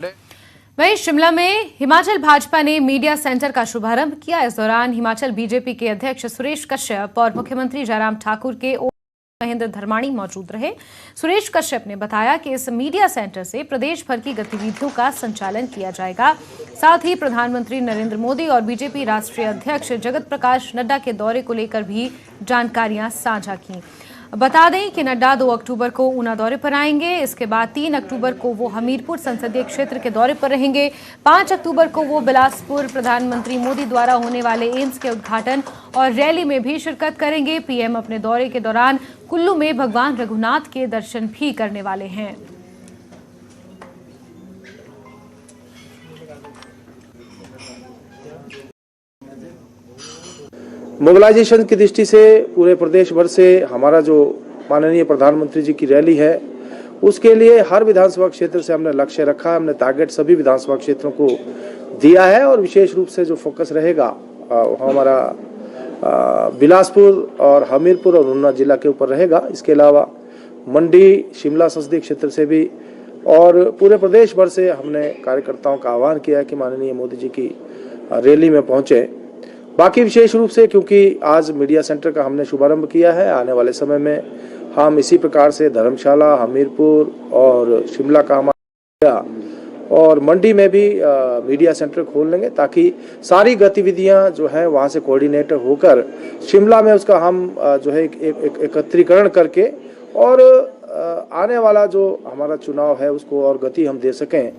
वहीं शिमला में हिमाचल भाजपा ने मीडिया सेंटर का शुभारंभ किया। इस दौरान हिमाचल बीजेपी के अध्यक्ष सुरेश कश्यप और मुख्यमंत्री जयराम ठाकुर के महेंद्र धर्माणी मौजूद रहे। सुरेश कश्यप ने बताया कि इस मीडिया सेंटर से प्रदेश भर की गतिविधियों का संचालन किया जाएगा। साथ ही प्रधानमंत्री नरेंद्र मोदी और बीजेपी राष्ट्रीय अध्यक्ष जगत प्रकाश नड्डा के दौरे को लेकर भी जानकारियां साझा की। बता दें कि नड्डा 2 अक्टूबर को ऊना दौरे पर आएंगे। इसके बाद 3 अक्टूबर को वो हमीरपुर संसदीय क्षेत्र के दौरे पर रहेंगे। 5 अक्टूबर को वो बिलासपुर प्रधानमंत्री मोदी द्वारा होने वाले एम्स के उद्घाटन और रैली में भी शिरकत करेंगे। पीएम अपने दौरे के दौरान कुल्लू में भगवान रघुनाथ के दर्शन भी करने वाले हैं। मोबिलाइजेशन की दृष्टि से पूरे प्रदेश भर से हमारा जो माननीय प्रधानमंत्री जी की रैली है, उसके लिए हर विधानसभा क्षेत्र से हमने लक्ष्य रखा है। हमने टारगेट सभी विधानसभा क्षेत्रों को दिया है और विशेष रूप से जो फोकस रहेगा हमारा बिलासपुर और हमीरपुर और ऊना जिला के ऊपर रहेगा। इसके अलावा मंडी, शिमला संसदीय क्षेत्र से भी और पूरे प्रदेश भर से हमने कार्यकर्ताओं का आह्वान किया है कि माननीय मोदी जी की रैली में पहुंचे। बाकी विशेष रूप से क्योंकि आज मीडिया सेंटर का हमने शुभारंभ किया है, आने वाले समय में हम इसी प्रकार से धर्मशाला, हमीरपुर और शिमला का हमारा और मंडी में भी मीडिया सेंटर खोल लेंगे ताकि सारी गतिविधियां जो है वहां से कोऑर्डिनेट होकर शिमला में उसका हम जो है एक एकत्रीकरण करके और आने वाला जो हमारा चुनाव है उसको और गति हम दे सकें।